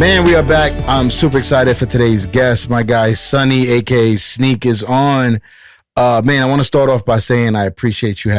Man, we are back. I'm super excited for today's guest. My guy, Sonny, a.k.a. Sneak, is on. Man, I want to start off by saying I appreciate you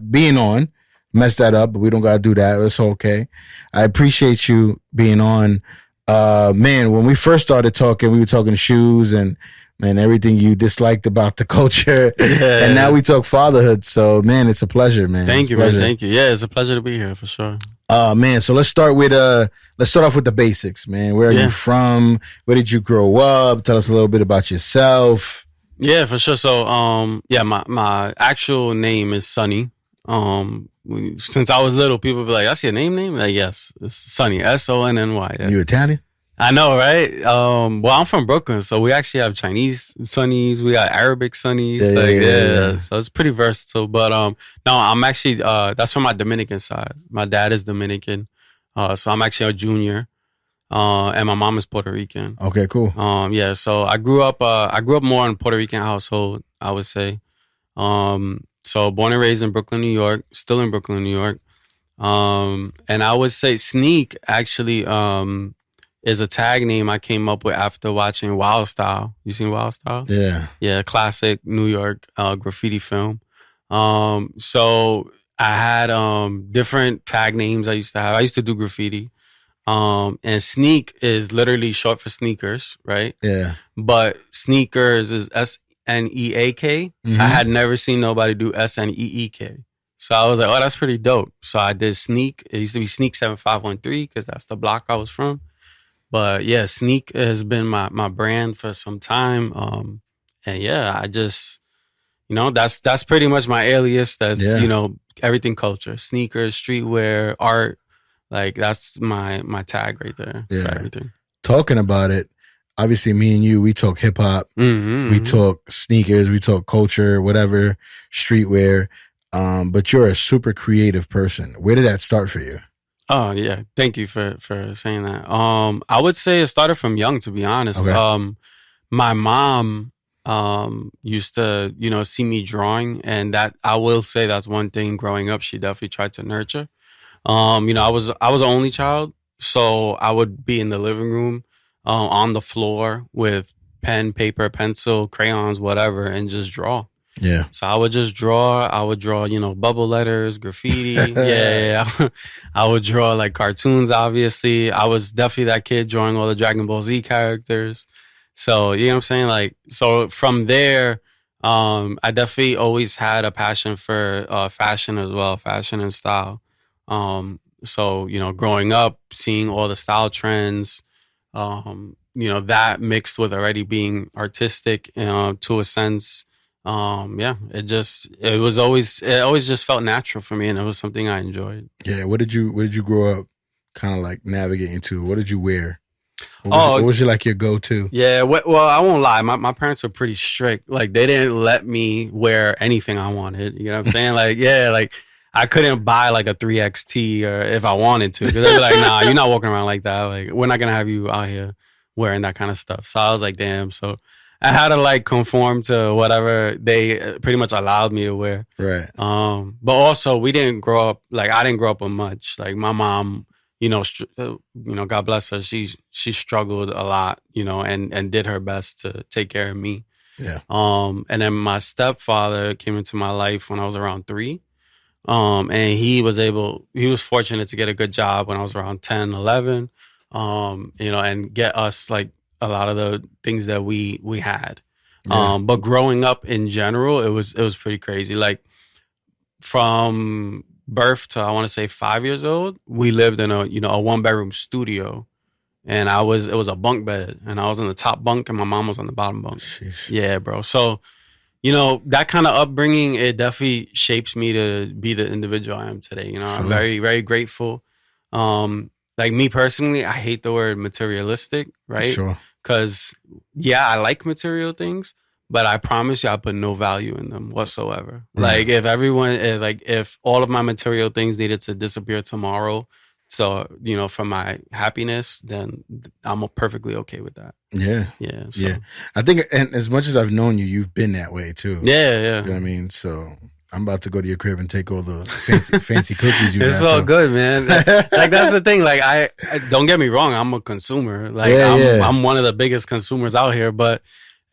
being on. Messed that up, but we don't got to do that. It's okay. I appreciate you being on. Man, when we first started talking, we were talking shoes and everything you disliked about the culture. Yeah. And now we talk fatherhood. So, man, it's a pleasure, man. Thank you, man. Thank you. Yeah, it's a pleasure to be here for sure. Man, so let's start off with the basics, man. Where are you from? Where did you grow up? Tell us a little bit about yourself. Yeah, for sure. So, my actual name is Sonny. Since I was little, people be like, "That's your name?" Like, yes, it's Sonny, Sonny. Yeah. You Italian? I know, right? Well, I'm from Brooklyn, so we actually have Chinese Sonnies, we got Arabic Sonnies. Yeah. So it's pretty versatile. But no, I'm actually that's from my Dominican side. My dad is Dominican, so I'm actually a junior, and my mom is Puerto Rican. Okay, cool. Yeah. So I grew up more in a Puerto Rican household, I would say. So born and raised in Brooklyn, New York, still in Brooklyn, New York. And I would say Sneak actually is a tag name I came up with after watching Wild Style. You seen Wild Style? Yeah. Yeah, classic New York graffiti film. So I had different tag names I used to have. I used to do graffiti. And Sneak is literally short for sneakers, right? Yeah. But sneakers is SNEAK. Mm-hmm. I had never seen nobody do SNEEK. So I was like, oh, that's pretty dope. So I did Sneak. It used to be Sneak 7513 because that's the block I was from. But yeah, Sneak has been my brand for some time. And yeah, I just, that's pretty much my alias. That's, everything culture, sneakers, streetwear, art. Like that's my tag right there for everything. Talking about it, obviously me and you, we talk hip hop, we talk sneakers, we talk culture, whatever, streetwear. But you're a super creative person. Where did that start for you? Oh yeah, thank you for saying that. I would say it started from young, to be honest. Okay. My mom used to, see me drawing, and that I will say that's one thing growing up she definitely tried to nurture. I was an only child, so I would be in the living room, on the floor with pen, paper, pencil, crayons, whatever, and just draw. Yeah. So I would just draw. I would draw, bubble letters, graffiti. Yeah. I would draw like cartoons, obviously. I was definitely that kid drawing all the Dragon Ball Z characters. So, you know what I'm saying? Like, so from there, I definitely always had a passion for fashion as well, fashion and style. So, growing up, seeing all the style trends, that mixed with already being artistic, to a sense. It always just felt natural for me, and it was something I enjoyed. Yeah. What did you grow up kind of like navigating to? What did you wear? What was your, like your go-to? Yeah. Well, I won't lie. My parents were pretty strict. Like they didn't let me wear anything I wanted. You know what I'm saying? Like, yeah, like I couldn't buy like a 3XT or if I wanted to, because they'd be like, nah, you're not walking around like that. Like we're not going to have you out here wearing that kind of stuff. So I was like, damn. So I had to like conform to whatever they pretty much allowed me to wear. Right. But also we didn't grow up, like I didn't grow up with much. Like my mom, God bless her. She struggled a lot, and did her best to take care of me. Yeah. And then my stepfather came into my life when I was around 3. And he was fortunate to get a good job when I was around 10, 11, and get us like a lot of the things that we had. Yeah. But growing up in general, it was pretty crazy. Like from birth to, I want to say 5 years old, we lived in a 1-bedroom studio, and it was a bunk bed, and I was on the top bunk and my mom was on the bottom bunk. Sheesh. Yeah, bro. So, that kind of upbringing, it definitely shapes me to be the individual I am today. Sure. I'm very, very grateful. Like me personally, I hate the word materialistic, right? Sure. Because, I like material things, but I promise you I put no value in them whatsoever. Like if all of my material things needed to disappear tomorrow, so, for my happiness, then I'm perfectly okay with that. Yeah. Yeah. So. Yeah. I think, and as much as I've known you, you've been that way too. Yeah. You know what I mean? So I'm about to go to your crib and take all the fancy cookies you got. It's all good, man. Like that's the thing. Like I don't get me wrong. I'm a consumer. Like I'm one of the biggest consumers out here. But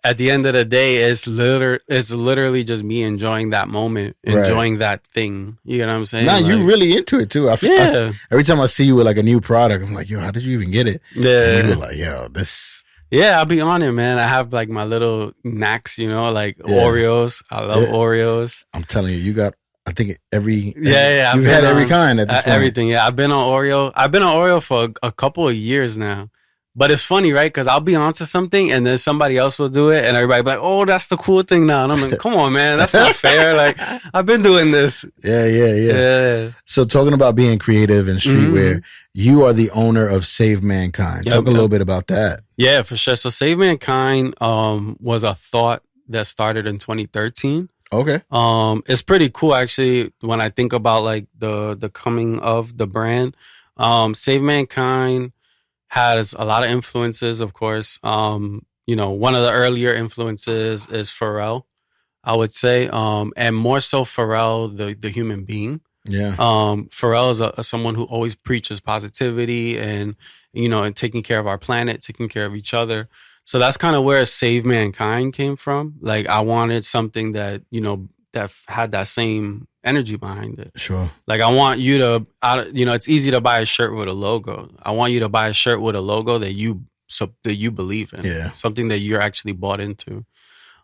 at the end of the day, it's literally just me enjoying that moment, enjoying that thing. You know what I'm saying? Nah, like, you really into it too. Every time I see you with like a new product, I'm like, yo, how did you even get it? Yeah. And you were like, yo, this. Yeah, I'll be on it, man. I have like my little knacks, you know, like Oreos. I love Oreos. I'm telling you, you got, I think every you've had every kind at this point. Everything, yeah. I've been on Oreo for a couple of years now. But it's funny, right? Because I'll be onto something and then somebody else will do it and everybody be like, oh, that's the cool thing now. And I'm like, come on, man, that's not fair. Like, I've been doing this. Yeah. So talking about being creative and streetwear, you are the owner of Save Mankind. Talk a little bit about that. Yeah, for sure. So Save Mankind was a thought that started in 2013. Okay. It's pretty cool, actually, when I think about like the coming of the brand. Save Mankind has a lot of influences, of course. You know, one of the earlier influences is Pharrell, I would say, and more so Pharrell, the human being. Yeah. Pharrell is someone who always preaches positivity and, you know, and taking care of our planet, taking care of each other. So that's kind of where Save Mankind came from. Like, I wanted something that, you know, that had that same energy behind it. Sure. Like, I want you to, you know, it's easy to buy a shirt with a logo. I want you to buy a shirt with a logo that you believe in. Yeah. Something that you're actually bought into.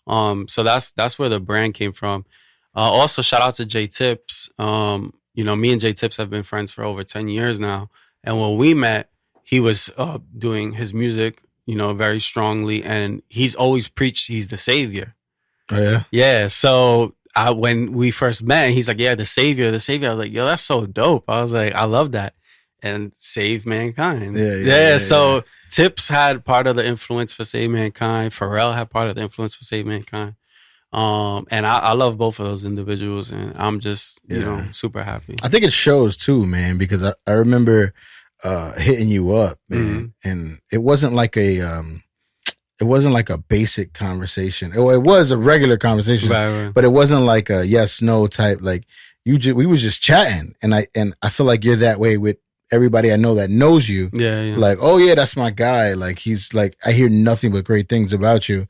So that's where the brand came from. Also, shout out to J Tips. You know, me and J Tips have been friends for over 10 years now. And when we met, he was doing his music, you know, very strongly. And he's always preached he's the savior. Oh, yeah? Yeah. So when we first met, he's like, yeah, the savior. I was like, yo, that's so dope. I was like, I love that. And Save Mankind. Yeah. So Tips had part of the influence for Save Mankind. Pharrell had part of the influence for Save Mankind. And I love both of those individuals, and I'm just, you know, super happy. I think it shows too, man, because I remember hitting you up, man, and it wasn't like a basic conversation. It was a regular conversation, right. But it wasn't like a yes no type. Like we was just chatting, and I feel like you're that way with everybody I know that knows you. Yeah. Like, oh yeah, that's my guy. Like he's like, I hear nothing but great things about you.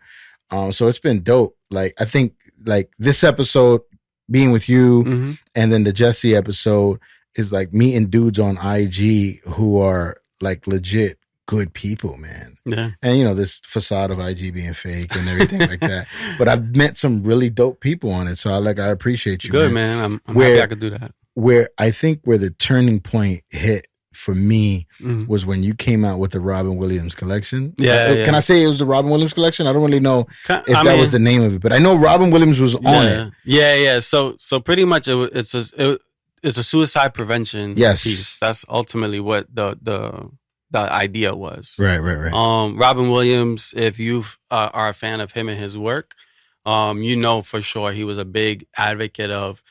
So it's been dope. Like, I think like this episode being with you and then the Jesse episode is like meeting dudes on IG who are like legit good people, man. Yeah. And you know, this facade of IG being fake and everything like that. But I've met some really dope people on it. So I appreciate you. Good, man. I'm happy I could do that. Where I think where the turning point hit for me was when you came out with the Robin Williams collection. Yeah. Can I say it was the Robin Williams collection? I don't really know if that was the name of it, but I know Robin Williams was on it. Yeah. So pretty much it's a suicide prevention piece. That's ultimately what the idea was. Right. Robin Williams, if you are a fan of him and his work, you know for sure he was a big advocate of,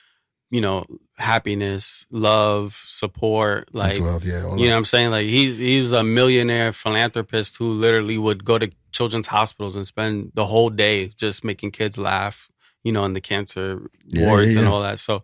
you know, happiness, love, support, like, you know what I'm saying? Like he's a millionaire philanthropist who literally would go to children's hospitals and spend the whole day just making kids laugh, you know, in the cancer wards and all that. So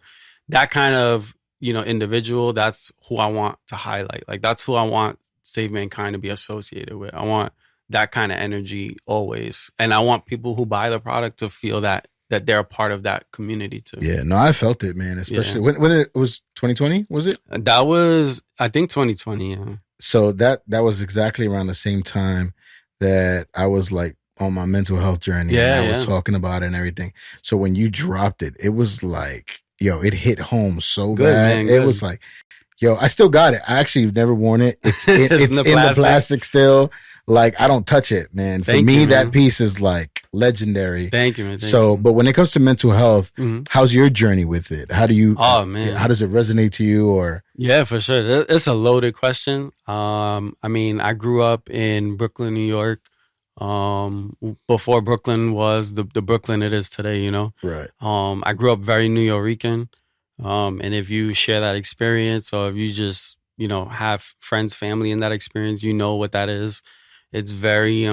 that kind of, you know, individual, that's who I want to highlight. Like that's who I want Save Mankind to be associated with. I want that kind of energy always. And I want people who buy the product to feel that they're a part of that community too. Yeah, no, I felt it, man. Especially when it was 2020, was it? That was, I think, 2020. Yeah. So that was exactly around the same time that I was like on my mental health journey. And I was talking about it and everything. So when you dropped it, it was like, yo, it hit home so good, bad. Man, it was like, yo, I still got it. I actually have never worn it. It's in the plastic still. Like, I don't touch it, man. For me, that piece is like legendary. Thank you, man. But when it comes to mental health, how's your journey with it? How do you? Oh man, how does it resonate to you? Or yeah, for sure. It's a loaded question. I mean, I grew up in Brooklyn, New York. Before Brooklyn was the Brooklyn it is today, you know. Right. I grew up very New Yorican. And if you share that experience, or if you just, you know, have friends, family in that experience, you know what that is. It's very,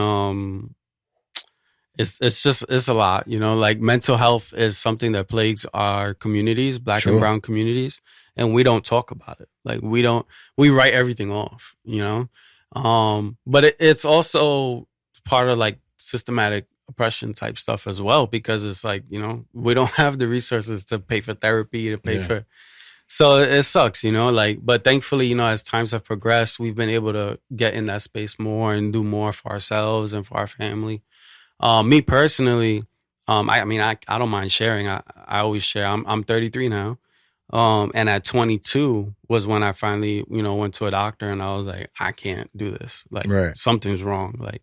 it's a lot, you know, like mental health is something that plagues our communities, black and Sure. brown communities, and we don't talk about it. Like we write everything off, you know. But it's also part of like systematic oppression type stuff as well, because it's like, you know, we don't have the resources to pay for therapy, to pay Yeah. for, so it sucks, you know, like, but thankfully, you know, as times have progressed, we've been able to get in that space more and do more for ourselves and for our family. Me personally, I mean, I don't mind sharing. I always share. I'm 33 now. And at 22 was when I finally, you know, went to a doctor and I was like, I can't do this. Like Right. something's wrong. Like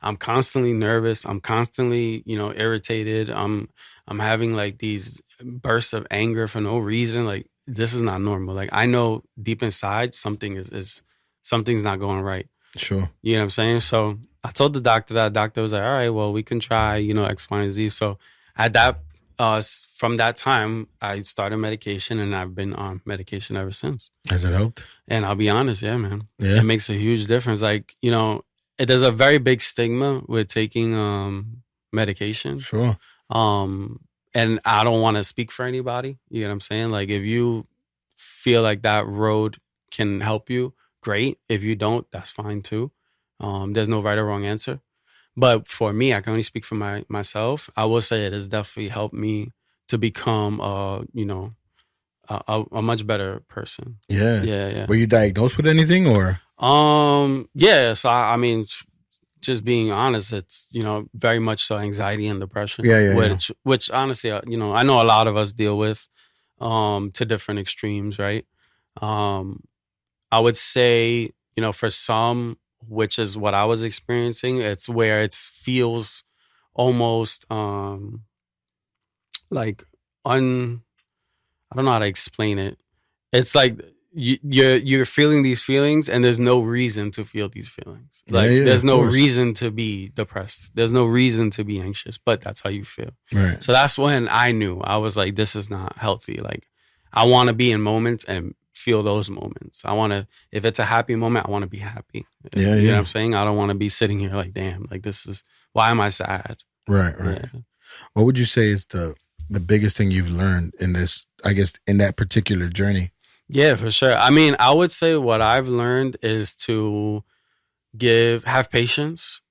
I'm constantly nervous. I'm constantly, you know, irritated. I'm having like these bursts of anger for no reason. Like this is not normal. Like I know deep inside something is something's not going right. Sure. You know what I'm saying? So I told the doctor that. Doctor was like, all right, well, we can try, you know, X, Y, and Z. So at that, from that time, I started medication and I've been on medication ever since. Has it helped? And I'll be honest, yeah, man. Yeah. It makes a huge difference. Like, you know, there's a very big stigma with taking medication. Sure. And I don't want to speak for anybody. You know what I'm saying? Like, if you feel like that road can help you, great. If you don't, that's fine too. There's no right or wrong answer. But for me, I can only speak for myself. I will say it has definitely helped me to become, you know, a much better person. Yeah. Yeah. Were you diagnosed with anything or? Yeah. So I mean, just being honest, it's, you know, very much so anxiety and depression. Yeah. Which honestly, you know, I know a lot of us deal with, to different extremes, right? I would say, you know, for some, which is what I was experiencing, it's where it feels almost like I don't know how to explain it. It's like you're feeling these feelings and there's no reason to feel these feelings. Like there's no reason to be depressed. There's no reason to be anxious, but that's how you feel. Right. So that's when I knew. I was like, this is not healthy. Like I want to be in moments and feel those moments. I want to, if it's a happy moment, I want to be happy. Yeah. You know what I'm saying? I don't want to be sitting here like, damn, like this is, why am I sad? Right. Yeah. What would you say is the biggest thing you've learned in this, I guess, in that particular journey? Yeah, for sure. I mean, I would say what I've learned is to have patience.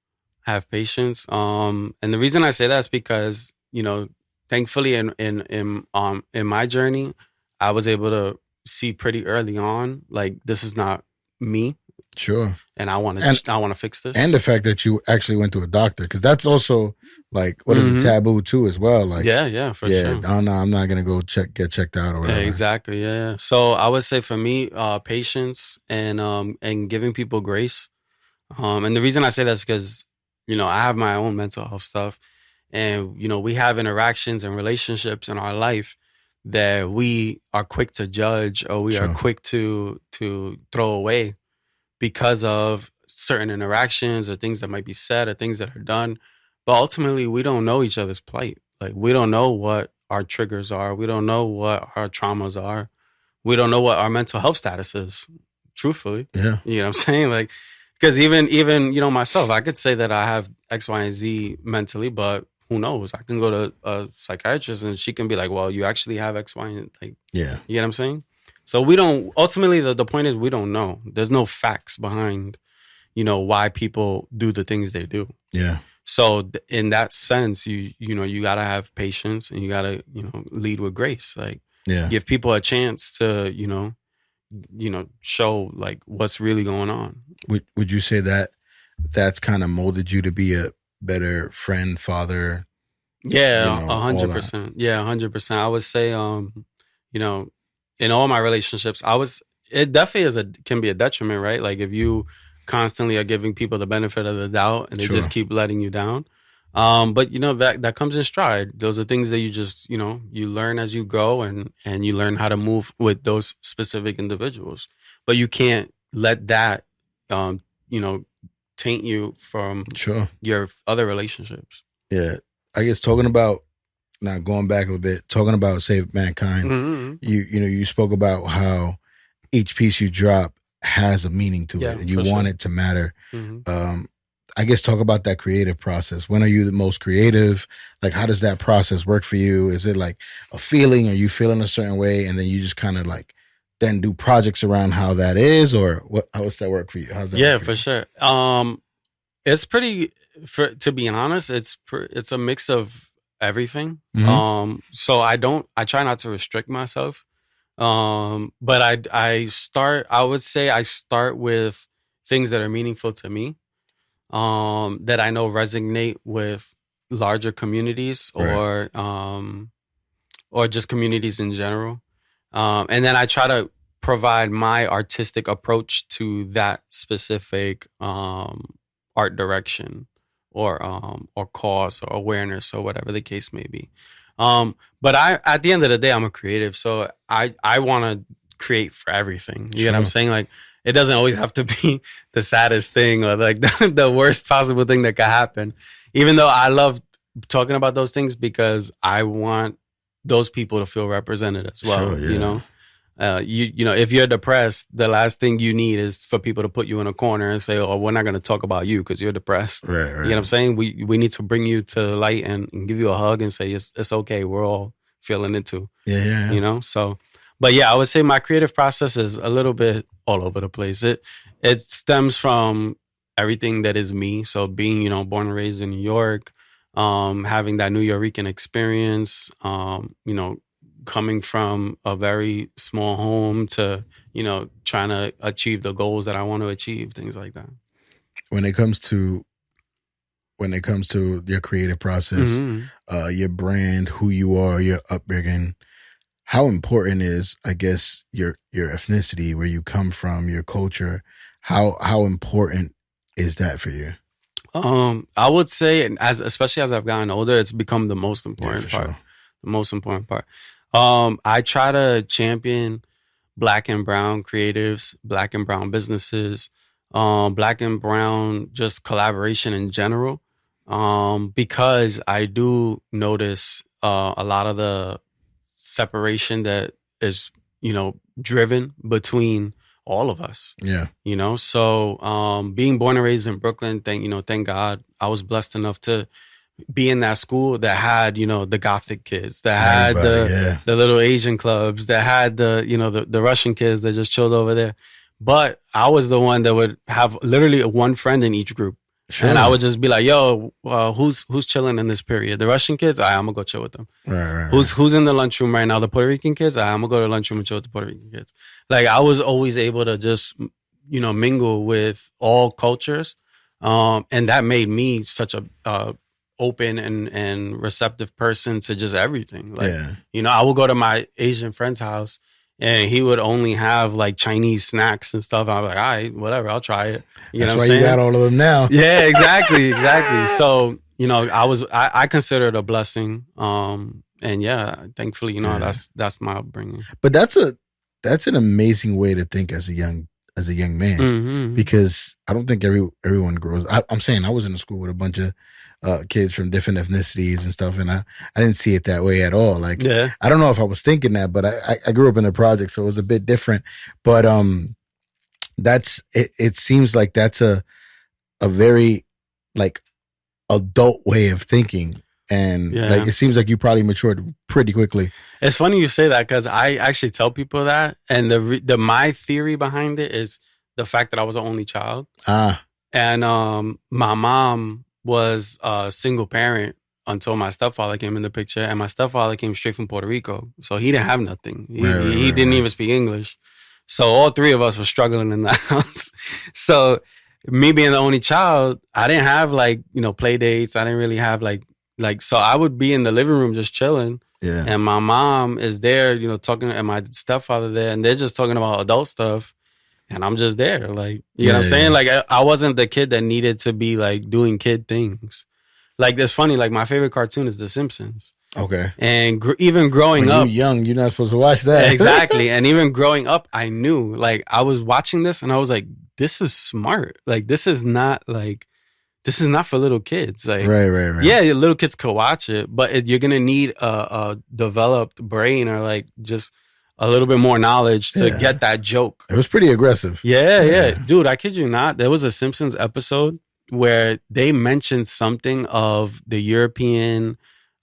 And the reason I say that is because, you know, thankfully in my journey, I was able to see pretty early on, like, this is not me. Sure. And I want to fix this. And the fact that you actually went to a doctor, because that's also like, what is a taboo too as well. Like, yeah, for sure. Oh no, I'm not gonna go get checked out or whatever. Yeah, exactly. Yeah. So I would say for me, patience and giving people grace. And the reason I say that is because, you know, I have my own mental health stuff, and you know, we have interactions and relationships in our life that we are quick to judge or we are quick to throw away because of certain interactions or things that might be said or things that are done. But ultimately, we don't know each other's plight. Like, we don't know what our triggers are. We don't know what our traumas are. We don't know what our mental health status is, truthfully. Yeah. You know what I'm saying? Like, because even, you know, myself, I could say that I have X, Y, and Z mentally, but who knows? I can go to a psychiatrist and she can be like, well, you actually have X, Y, and like, yeah. You know what I'm saying? So we don't, ultimately, the point is we don't know. There's no facts behind, you know, why people do the things they do. Yeah. So in that sense, you know, you got to have patience and you got to, you know, lead with grace. Like, give people a chance to, you know, show like what's really going on. Would you say that that's kind of molded you to be a better friend, father? Yeah, 100%. Yeah, 100%. I would say, you know, in all my relationships, it definitely can be a detriment, right? Like if you constantly are giving people the benefit of the doubt and they just keep letting you down. But you know, that comes in stride. Those are things that you just, you know, you learn as you go and you learn how to move with those specific individuals. But you can't let that, you know, taint you from your other relationships. Yeah. I guess talking about, now going back a little bit, talking about Save Mankind, you know, you spoke about how each piece you drop has a meaning to it and you want it to matter. I guess talk about that creative process. When are you the most creative? Like, how does that process work for you? Is it like a feeling? Are you feeling a certain way, and then you just kind of like then do projects around how that is, or what? How does that work for you? How's that? Yeah, work for you? sure. It's pretty. To be honest, it's a mix of everything. Mhm. So I try not to restrict myself. But I would say I start with things that are meaningful to me, that I know resonate with larger communities, Right. or just communities in general. And then I try to provide my artistic approach to that specific art direction, or cause, or awareness, or whatever the case may be. But at the end of the day, I'm a creative, so I want to create for everything. You get what I'm Sure. saying? Like, it doesn't always have to be the saddest thing, or like the worst possible thing that could happen. Even though I love talking about those things, because I want those people to feel represented as well. Sure. Yeah. You know, if you're depressed, the last thing you need is for people to put you in a corner and say, "Oh, we're not going to talk about you because you're depressed." Right. You know what I'm saying? We need to bring you to the light, and give you a hug and say it's okay. We're all feeling it too. Yeah. You know, so. But yeah, I would say my creative process is a little bit all over the place. It stems from everything that is me. So being, born and raised in New York, having that New Yorican experience, coming from a very small home to, trying to achieve the goals that I want to achieve, things like that. When it comes to your creative process, your brand, who you are, your upbringing, how important is, I guess, your ethnicity, where you come from, your culture? How important is that for you? I would say, especially as I've gotten older, it's become the most important part. Sure. The most important part. I try to champion Black and brown creatives, Black and brown businesses, Black and brown just collaboration in general, because I do notice a lot of the separation that is, driven between all of us. Yeah. So being born and raised in Brooklyn, thank God, I was blessed enough to be in that school that had, the Gothic kids, that had the little Asian clubs, that had the Russian kids that just chilled over there. But I was the one that would have literally one friend in each group. Sure. And I would just be like, "Yo, who's chilling in this period? The Russian kids? I'm gonna go chill with them. Right. Who's in the lunchroom right now? The Puerto Rican kids? I'm gonna go to the lunchroom and chill with the Puerto Rican kids." Like, I was always able to just, mingle with all cultures, and that made me such a open and receptive person to just everything. Like, I would go to my Asian friend's house, and he would only have like Chinese snacks and stuff. I was like, all right, whatever, I'll try it. That's why you got all of them now. Yeah, exactly. So, I consider it a blessing. And yeah, thankfully, that's my upbringing. But that's an amazing way to think as a young man, because I don't think everyone grows. I'm saying I was in a school with a bunch of kids from different ethnicities and stuff, and I didn't see it that way at all. Like, I don't know if I was thinking that, but I grew up in the project, so it was a bit different. But that's it. It seems like that's a very like adult way of thinking, and like it seems like you probably matured pretty quickly. It's funny you say that, because I actually tell people that, and my theory behind it is the fact that I was the only child. And my mom was a single parent until my stepfather came in the picture, and my stepfather came straight from Puerto Rico, so he didn't have nothing. He didn't even speak English, so all three of us were struggling in the house. So me being the only child, I didn't have like play dates. I didn't really have like so I would be in the living room just chilling. Yeah. And my mom is there, talking, and my stepfather there, and they're just talking about adult stuff. And I'm just there, like, you know what I'm saying? Like, I wasn't the kid that needed to be like doing kid things. Like, it's funny, like my favorite cartoon is The Simpsons. Okay. And even growing up, you're young, you're not supposed to watch that. Exactly. And even growing up, I knew, like, I was watching this and I was like, this is smart. Like, this is not for little kids. Like, right. Yeah, little kids could watch it, but you're gonna need a developed brain, or like just a little bit more knowledge to get that joke. It was pretty aggressive. Yeah. Dude, I kid you not. There was a Simpsons episode where they mentioned something of the European,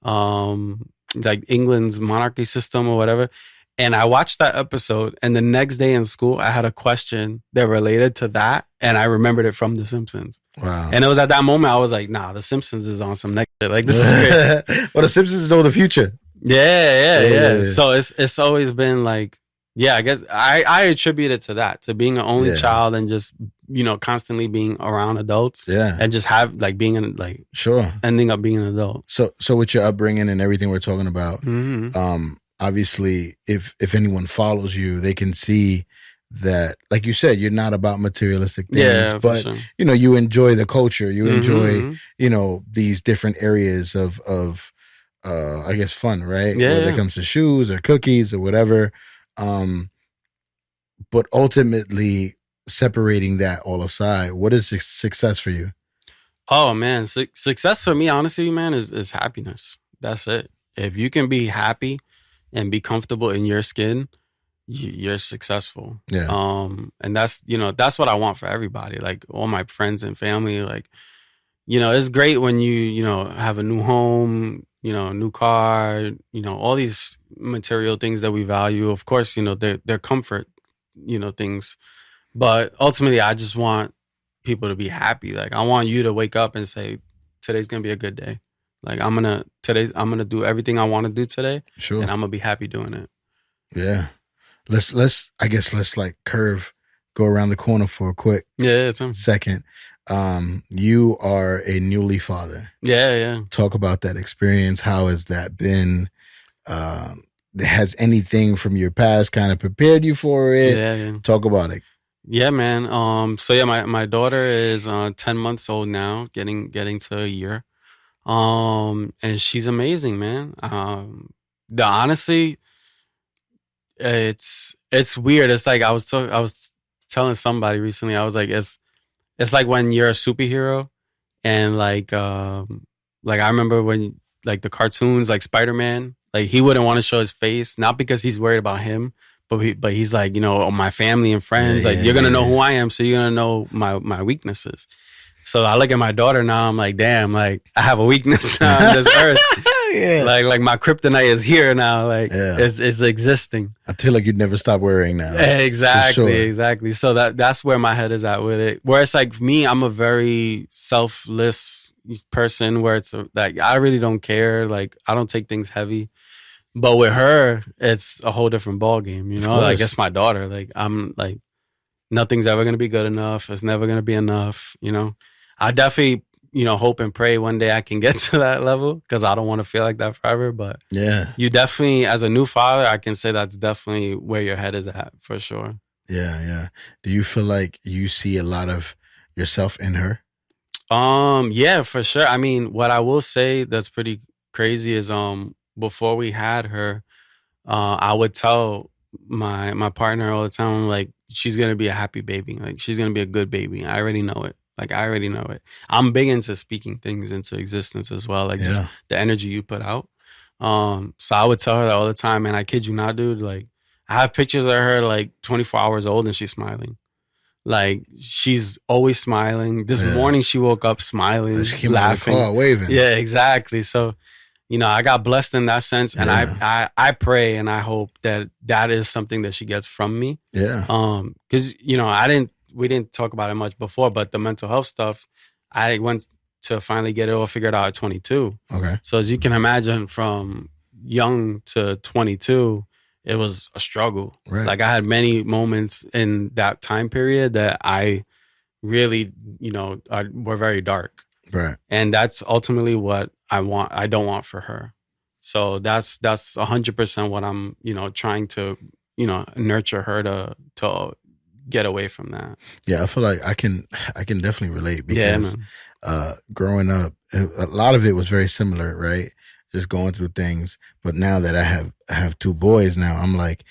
like England's monarchy system or whatever. And I watched that episode, and the next day in school, I had a question that related to that, and I remembered it from The Simpsons. Wow. And it was at that moment I was like, nah, The Simpsons is on some next shit. Like, this is great. Well, The Simpsons know the future. Yeah. So it's always been like, yeah, I guess I attribute it to that, to being an only child and just, constantly being around adults. Yeah. And just have like being ending up being an adult. So with your upbringing and everything we're talking about, obviously if anyone follows you, they can see that, like you said, you're not about materialistic things, but sure. You enjoy the culture, you enjoy, these different areas of I guess fun, right? Yeah. Whether it comes to shoes or cookies or whatever. But ultimately separating that all aside, what is success for you? Oh man, success for me, honestly, man, is happiness. That's it. If you can be happy and be comfortable in your skin, you're successful. Yeah. And that's what I want for everybody. Like all my friends and family, like, it's great when you have a new home, a new car, all these material things that we value. Of course, they're comfort, things. But ultimately, I just want people to be happy. Like, I want you to wake up and say, today's going to be a good day. Like, I'm going to do everything I want to do today. Sure. And I'm going to be happy doing it. Yeah. Let's like go around the corner for a quick second. You are a newly father. Yeah. Talk about that experience. How has that been? Has anything from your past kind of prepared you for it? Yeah. Talk about it. Yeah, man. So yeah, my daughter is 10 months old now, getting to a year. And she's amazing, man. Honestly, it's weird. It's like I was telling somebody recently. I was like, it's like when you're a superhero, and like I remember when like the cartoons, like Spider-Man, like he wouldn't want to show his face, not because he's worried about him, but he's like, my family and friends, you're gonna know who I am, so you're gonna know my weaknesses. So I look at my daughter now, I'm like, damn, like I have a weakness now on this earth. Like my kryptonite is here now. Like it's existing. I feel like you'd never stop worrying now. Exactly. So that's where my head is at with it. Where it's like me, I'm a very selfless person where it's like I really don't care. Like I don't take things heavy. But with her, it's a whole different ball game, Like it's my daughter. Like I'm like nothing's ever gonna be good enough. It's never gonna be enough, I definitely, hope and pray one day I can get to that level because I don't want to feel like that forever. But you definitely, as a new father, I can say that's definitely where your head is at for sure. Yeah. Do you feel like you see a lot of yourself in her? Yeah, for sure. I mean, what I will say that's pretty crazy is before we had her, I would tell my partner all the time, like, she's gonna be a happy baby. Like she's gonna be a good baby. I already know it. Like I already know it. I'm big into speaking things into existence as well. Like just the energy you put out. So I would tell her that all the time, and I kid you not, dude. Like I have pictures of her like 24 hours old and she's smiling. Like she's always smiling. This morning she woke up smiling, she came laughing, out of the car, waving. Yeah, exactly. So, I got blessed in that sense, and I pray and I hope that is something that she gets from me. Yeah. Because we didn't talk about it much before, but the mental health stuff, I went to finally get it all figured out at 22. Okay. So as you can imagine, from young to 22, it was a struggle. Right. Like I had many moments in that time period that I really, were very dark. Right. And that's ultimately what I don't want for her. So that's 100% what I'm, trying to, nurture her to get away from that. Yeah, I feel like I can definitely relate because growing up, a lot of it was very similar, right? Just going through things. But now that I have two boys now, I'm like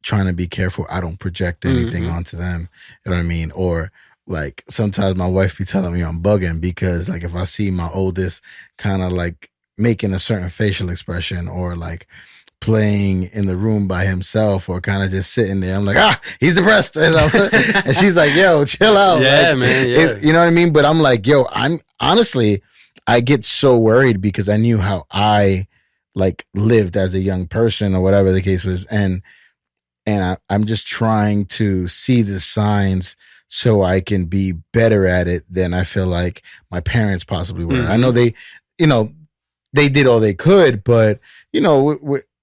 trying to be careful I don't project anything onto them. You know what I mean? Or like sometimes my wife be telling me I'm bugging because like if I see my oldest kind of like making a certain facial expression or like playing in the room by himself or kind of just sitting there. I'm like, he's depressed. And she's like, yo, chill out. Yeah, like, man. Yeah. you know what I mean? But I'm like, yo, I'm honestly, I get so worried because I knew how I like lived as a young person or whatever the case was. And I'm just trying to see the signs so I can be better at it than I feel like my parents possibly were. I know they, they did all they could, but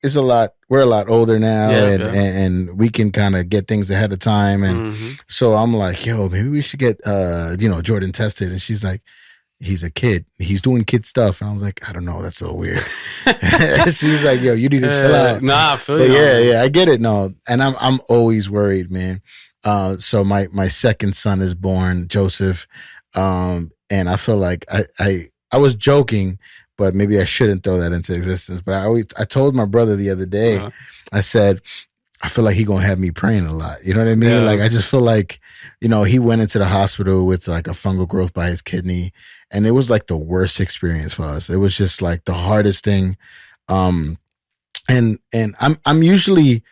it's a lot. We're a lot older now, and we can kind of get things ahead of time. And so I'm like, yo, maybe we should get Jordan tested. And she's like, he's a kid. He's doing kid stuff. And I was like, I don't know. That's so weird. She's like, yo, you need to chill out. Nah, I feel you. Yeah, I get it. No, and I'm always worried, man. So my second son is born, Joseph, and I feel like I was joking, but maybe I shouldn't throw that into existence. But I told my brother the other day, I said, I feel like he gonna have me praying a lot. You know what I mean? Yeah. Like I just feel like, he went into the hospital with like a fungal growth by his kidney, and it was like the worst experience for us. It was just like the hardest thing. And I'm usually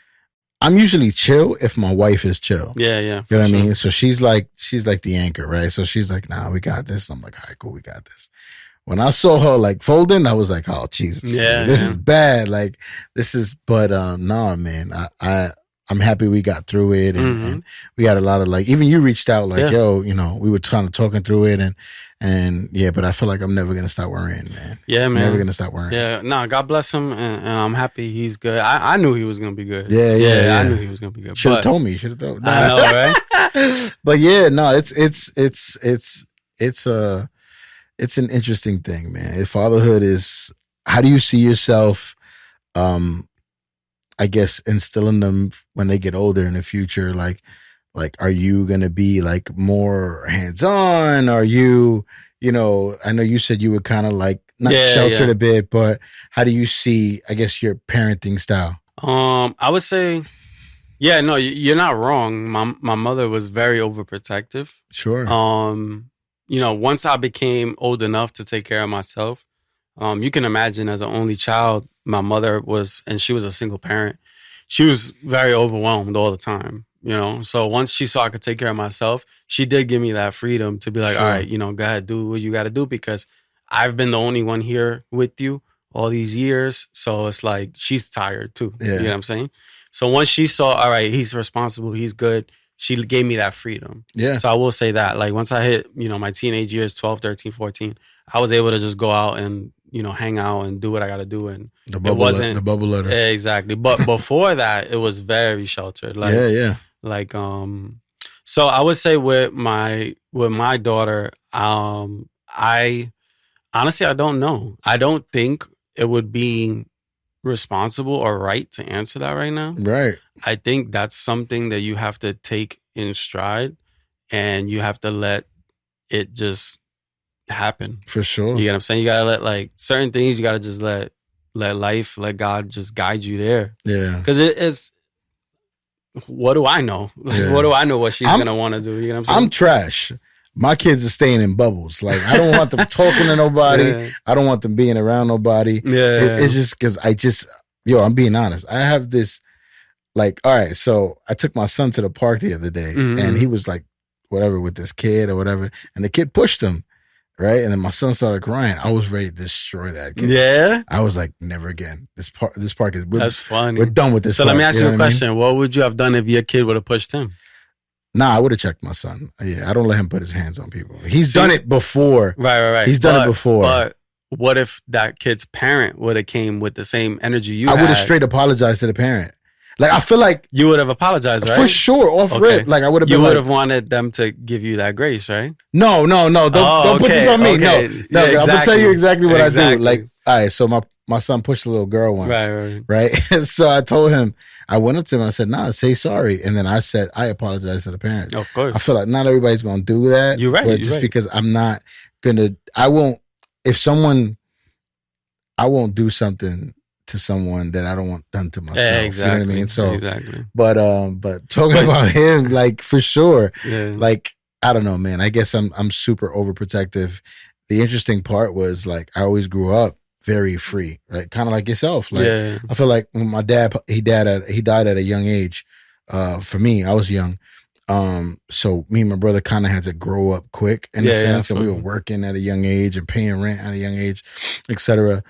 chill if my wife is chill. Yeah. You know what I mean? So she's like the anchor, right? So she's like, nah, we got this. And I'm like, all right, cool, we got this. When I saw her like folding, I was like, oh Jesus, this is bad. Like this is, but no, man, I'm happy we got through it, and we had a lot of like, even you reached out like, yo, we were kind of talking through it, and yeah, but I feel like I'm never gonna stop worrying, man. Yeah, man, never gonna stop worrying. Yeah, no, God bless him, and I'm happy he's good. I knew he was gonna be good. Yeah. I knew he was gonna be good. Should have told me. Should have told. Nah. I know, right? But yeah, no, it's an interesting thing, man. Fatherhood is, how do you see yourself, I guess, instilling them when they get older in the future? Like, are you going to be like more hands-on? Are you, I know you said you were kind of like not sheltered a bit, but how do you see, I guess, your parenting style? I would say, yeah, no, you're not wrong. My mother was very overprotective. Sure. Once I became old enough to take care of myself, you can imagine as an only child, my mother was, and she was a single parent. She was very overwhelmed all the time, So once she saw I could take care of myself, she did give me that freedom to be like, all right, go ahead, do what you got to do, because I've been the only one here with you all these years. So it's like, she's tired too. Yeah. You know what I'm saying? So once she saw, all right, he's responsible, he's good, she gave me that freedom. Yeah. So I will say that, like, once I hit, my teenage years, 12, 13, 14, I was able to just go out and, hang out and do what I got to do. And the bubble letters. Exactly. But before that, it was very sheltered. Like, yeah. Like, so I would say with my daughter, I honestly, I don't know. I don't think it would be responsible or right to answer that right now. Right. I think that's something that you have to take in stride, and you have to let it just happen. For sure. You get what I'm saying? You gotta let, like, certain things, you gotta just let life, let God just guide you there. Yeah. Because it's, what do I know? Like, what do I know what she's gonna want to do? You know what I'm saying? I'm trash. My kids are staying in bubbles. Like, I don't want them talking to nobody. Yeah. I don't want them being around nobody. Yeah. It's just because I'm being honest. I have this, like, all right, so I took my son to the park the other day, and he was like, whatever, with this kid or whatever, and the kid pushed him, right? And then my son started crying. I was ready to destroy that kid. Yeah? I was like, never again. This park is... That's funny. We're done with this So park, let me ask you a question. I mean? What would you have done if your kid would have pushed him? Nah, I would have checked my son. Yeah, I don't let him put his hands on people. He's done it before. Right. He's done it before. But what if that kid's parent would have came with the same energy you had? I would have straight apologized to the parent. Like, I feel like... You would have apologized, right? For sure, off rip. Like, I would have been, you would have wanted them to give you that grace, right? No. Don't put this on me. No, exactly. I'm going to tell you exactly what I do. Like, all right, so my son pushed a little girl once. Right? And so I told him, I went up to him and I said, nah, say sorry. And then I said, I apologize to the parents. Of course. I feel like not everybody's going to do that. You're right. But just because I'm not going to... I won't do something to someone that I don't want done to myself. Yeah, exactly. You know what I mean? So, exactly. But talking about him, like, for sure, yeah. Like, I don't know, man. I guess I'm super overprotective. The interesting part was, like, I always grew up very free, right? Kind of like yourself. Like Yeah. I feel like when my dad, he died at a young age. For me, I was young. So me and my brother kind of had to grow up quick in a sense, and we were working at a young age and paying rent at a young age, etc.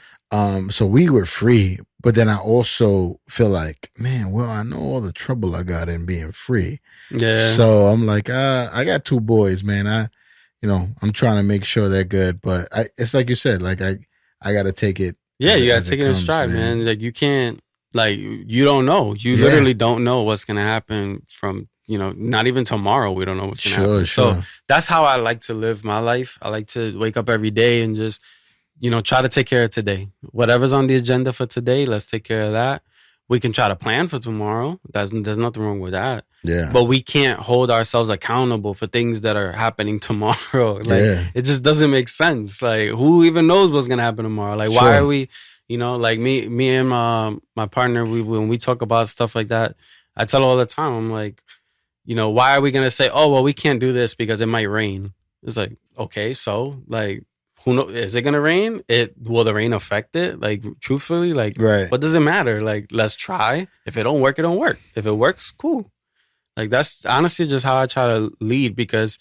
So we were free, but then I also feel like, man, well, I know all the trouble I got in being free. Yeah. So I'm like, I got 2 boys, man. I'm trying to make sure they're good, but it's like you said, like I got to take it. Yeah, you got to take it in stride, man. Like you can't, like, you don't know. You literally don't know what's going to happen from, not even tomorrow. We don't know what's going to happen. Sure. So that's how I like to live my life. I like to wake up every day and just, try to take care of today. Whatever's on the agenda for today, let's take care of that. We can try to plan for tomorrow. There's nothing wrong with that. Yeah. But we can't hold ourselves accountable for things that are happening tomorrow. Like it just doesn't make sense. Like who even knows what's gonna happen tomorrow? Like why are we, like me and my partner, when we talk about stuff like that, I tell her all the time, I'm like, why are we gonna say, oh well, we can't do this because it might rain? It's like, okay, so like who knows? Is it gonna rain? Will the rain affect it? Like truthfully, like what does it matter? Like let's try. If it don't work, it don't work. If it works, cool. Like that's honestly just how I try to lead, because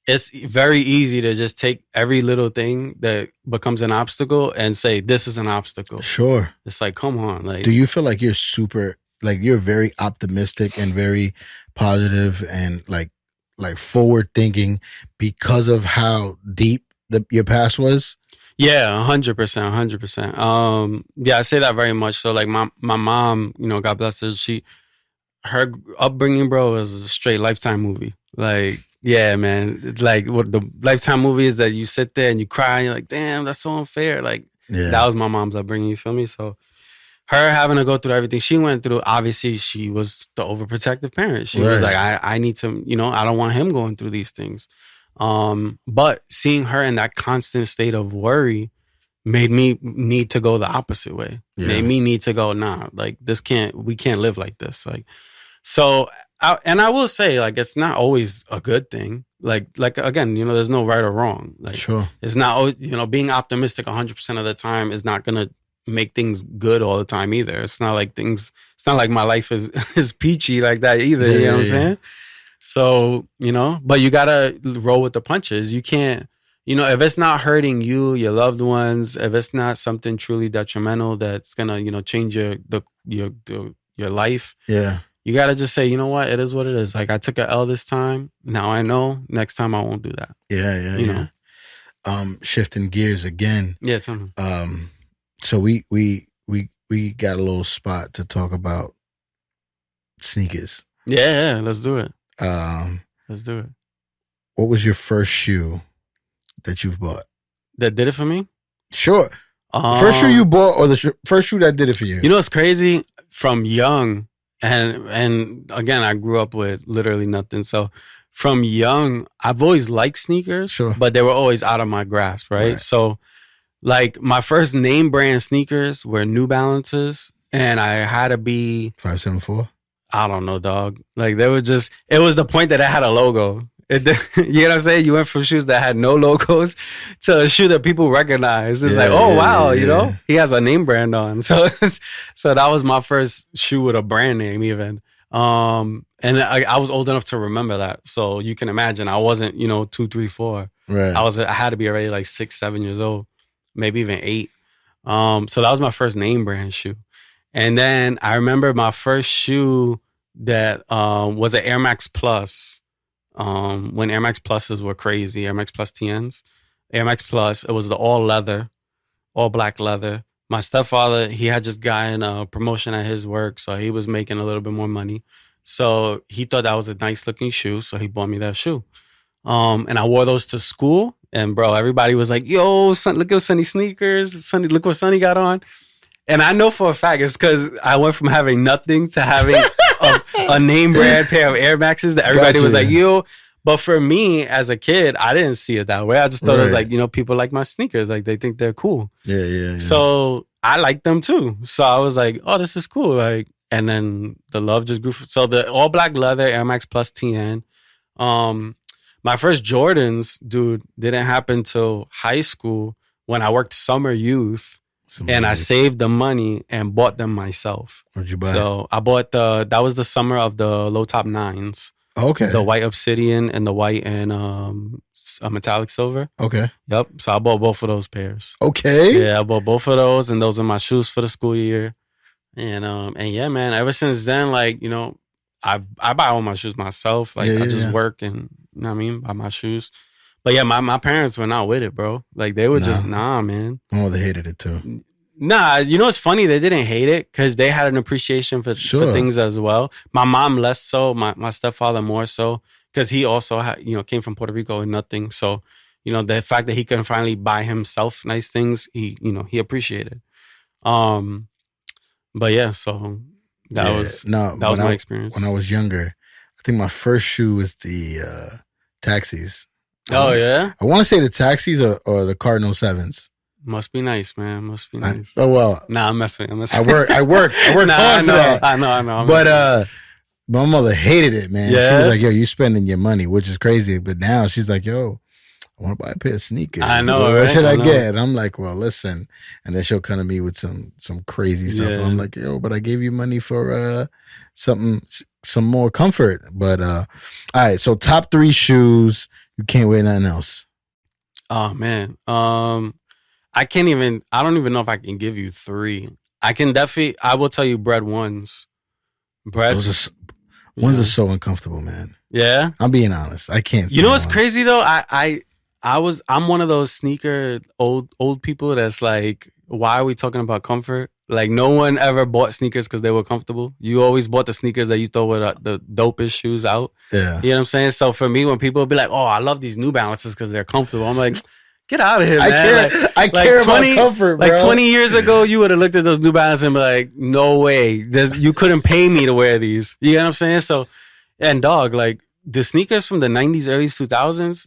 it's very easy to just take every little thing that becomes an obstacle and say, this is an obstacle. Sure. It's like, come on. Like, do you feel like you're very optimistic and very positive and like forward thinking because of how deep your past was? Yeah, 100%, 100%. Yeah, I say that very much. So like my mom, God bless her, her upbringing, bro, was a straight Lifetime movie. Like, yeah, man. Like, what the Lifetime movie is that you sit there and you cry and you're like, damn, that's so unfair. Like, that was my mom's upbringing, you feel me? So, her having to go through everything she went through, obviously, she was the overprotective parent. She was like, I need to, I don't want him going through these things. But seeing her in that constant state of worry made me need to go the opposite way. Made me need to go, nah, like, we can't live like this. Like, so, I will say, like, it's not always a good thing. Like again, there's no right or wrong. Like, it's not, being optimistic 100% of the time is not gonna make things good all the time either. It's not like my life is peachy like that either. You know what I'm saying? So, but you gotta roll with the punches. You can't, if it's not hurting you, your loved ones, if it's not something truly detrimental that's gonna, change your life. Yeah. You got to just say, you know what? It is what it is. Like, I took an L this time. Now I know. Next time I won't do that. Yeah. Shifting gears again. Yeah, tell me. So we got a little spot to talk about sneakers. Yeah, let's do it. Let's do it. What was your first shoe that you've bought? That did it for me? Sure. First shoe you bought, or the first shoe that did it for you? You know what's crazy? From young, and again, I grew up with literally nothing. So from young, I've always liked sneakers, but they were always out of my grasp, right? So like my first name brand sneakers were New Balances, and I had to be 574. I don't know, dog. Like they were just, it was the point that it had a logo. You know what I'm saying? You went from shoes that had no logos to a shoe that people recognize. It's like, oh wow, he has a name brand on. So that was my first shoe with a brand name even. And I was old enough to remember that. So you can imagine I wasn't, 2, 3, 4. Right. I had to be already like 6, 7 years old, maybe even 8. So that was my first name brand shoe. And then I remember my first shoe that was an Air Max Plus. When Air Max Pluses were crazy, Air Max Plus TNs. Air Max Plus, it was the all black leather. My stepfather, he had just gotten a promotion at his work, so he was making a little bit more money. So he thought that was a nice looking shoe, so he bought me that shoe. And I wore those to school, and bro, everybody was like, yo, son, look at Sonny sneakers. Sonny, look what Sonny got on. And I know for a fact it's because I went from having nothing to having a name brand pair of Air Maxes that everybody was like, yo. But for me as a kid, I didn't see it that way. I just thought it was like, people like my sneakers. Like they think they're cool. Yeah. So I liked them too. So I was like, oh, this is cool. Like, and then the love just grew. So the all black leather Air Max Plus TN. My first Jordans, dude, didn't happen till high school when I worked summer youth. and I saved the money and bought them myself. What'd you buy? So I bought that was the summer of the low top 9s. Okay. The white obsidian and the white and a metallic silver. Okay. Yep. So I bought both of those pairs. Okay. Yeah, I bought both of those, and those are my shoes for the school year. And yeah, man. Ever since then, like, you know, I buy all my shoes myself. Like I just work and, you know what I mean, buy my shoes. But yeah, my parents were not with it, bro. Like they were just man. Oh, they hated it too. Nah, you know what's funny? They didn't hate it because they had an appreciation for things as well. My mom less so, my stepfather more so, because he also came from Puerto Rico and nothing. So, you know, the fact that he can finally buy himself nice things, he appreciated. But yeah, so that was my experience. When I was younger, I think my first shoe was the taxis. Oh yeah, I want to say the taxis or the Cardinal 7s. Must be nice, man. Must be nice. Nah, I'm messing. I worked hard for that. I know. But my mother hated it, man. Yeah? She was like, "Yo, you spending your money," which is crazy. But now she's like, "Yo, I want to buy a pair of sneakers. I know, What right? should I get?" And I'm like, "Well, listen." And then she'll come to me with some crazy stuff, and I'm like, "Yo, but I gave you money for some more comfort." But all right, so top 3 shoes. You can't wear nothing else. Oh man, I don't even know if I can give you 3. I will tell you bread ones. Ones are so uncomfortable, man. Yeah, I'm being honest. I can't. You know what's crazy though? I'm one of those sneaker old people that's like, why are we talking about comfort? Like no one ever bought sneakers because they were comfortable. You always bought the sneakers that you thought were the dopest shoes out. Yeah, you know what I'm saying. So for me, when people be like, "Oh, I love these New Balances because they're comfortable," I'm like, get out of here, man. I care about comfort, bro. Like 20 years ago, you would have looked at those New Balances and be like, no way. You couldn't pay me to wear these. You know what I'm saying? So, and dog, like the sneakers from the 90s, early 2000s,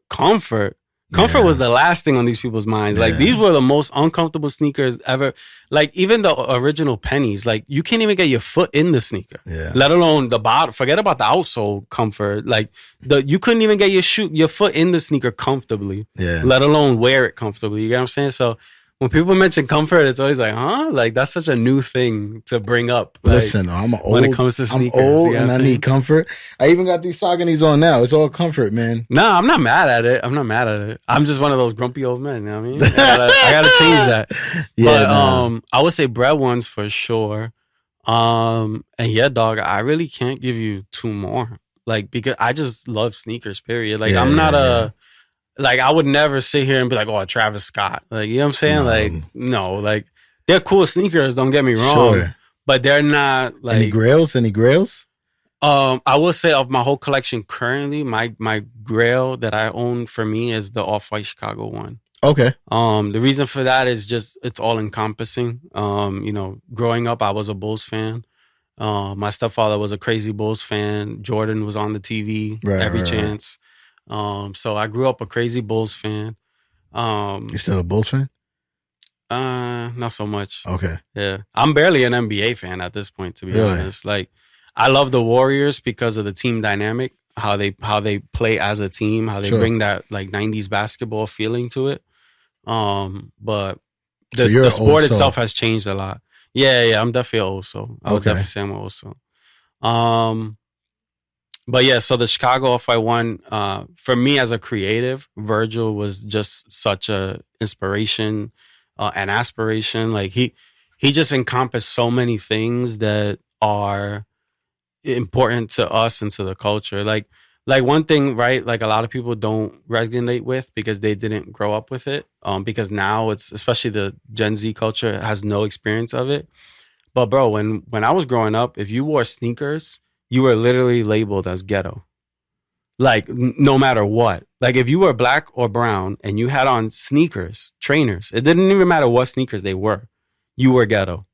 comfort was the last thing on these people's minds. Like these were the most uncomfortable sneakers ever. Like even the original pennies, like you can't even get your foot in the sneaker, let alone the bottom. Forget about the outsole comfort. Like you couldn't even get your foot in the sneaker comfortably, let alone wear it comfortably. You get what I'm saying? So when people mention comfort, it's always like, huh? Like that's such a new thing to bring up. Like, listen, I'm old. When it comes to sneakers, I'm old and I need comfort. I even got these Sauconys on now. It's all comfort, man. No, I'm not mad at it. I'm just one of those grumpy old men. You know what I mean? I gotta change that. But I would say bread ones for sure. And yeah, dog, I really can't give you 2 more. Like because I just love sneakers. Period. Like I'm not like I would never sit here and be like, oh, Travis Scott. Like, you know what I'm saying? Like, no, like they're cool sneakers, don't get me wrong. But they're not like Any grails? I will say of my whole collection currently, my grail that I own for me is the Off-White Chicago one. Okay. The reason for that is just it's all encompassing. You know, growing up I was a Bulls fan. My stepfather was a crazy Bulls fan. Jordan was on the TV every chance. So I grew up a crazy Bulls fan. You still a Bulls fan? Not so much. Okay. Yeah. I'm barely an NBA fan at this point, to be honest. Like I love the Warriors because of the team dynamic, how they play as a team, how they bring that like 90s basketball feeling to it. But the sport itself has changed a lot. Yeah, I'm definitely old soul. I would definitely say I'm old soul. But yeah, so the Chicago Off-White one, for me as a creative, Virgil was just such a inspiration, an aspiration. Like he just encompassed so many things that are important to us and to the culture. Like one thing, right? Like a lot of people don't resonate with because they didn't grow up with it. Because now it's, especially the Gen Z culture, has no experience of it. But bro, when I was growing up, if you wore sneakers, you were literally labeled as ghetto. Like, no matter what. Like, if you were black or brown and you had on sneakers, trainers, it didn't even matter what sneakers they were. You were ghetto.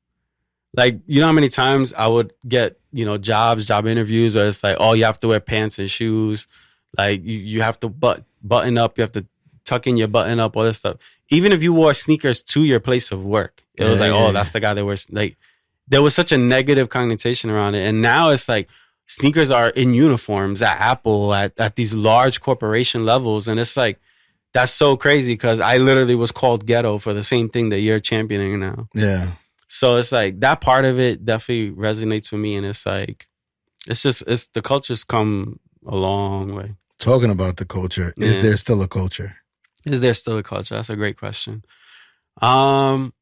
Like, you know how many times I would get, job interviews, or it's like, oh, you have to wear pants and shoes. Like, you have to button up. You have to tuck in your button up, all this stuff. Even if you wore sneakers to your place of work, it was that's the guy that wears, like, there was such a negative connotation around it. And now it's like, sneakers are in uniforms at Apple, at these large corporation levels. And it's like, that's so crazy because I literally was called ghetto for the same thing that you're championing now. Yeah. So it's like that part of it definitely resonates with me, and it's like it's the culture's come a long way. Talking about the culture, is there still a culture? Is there still a culture? That's a great question. And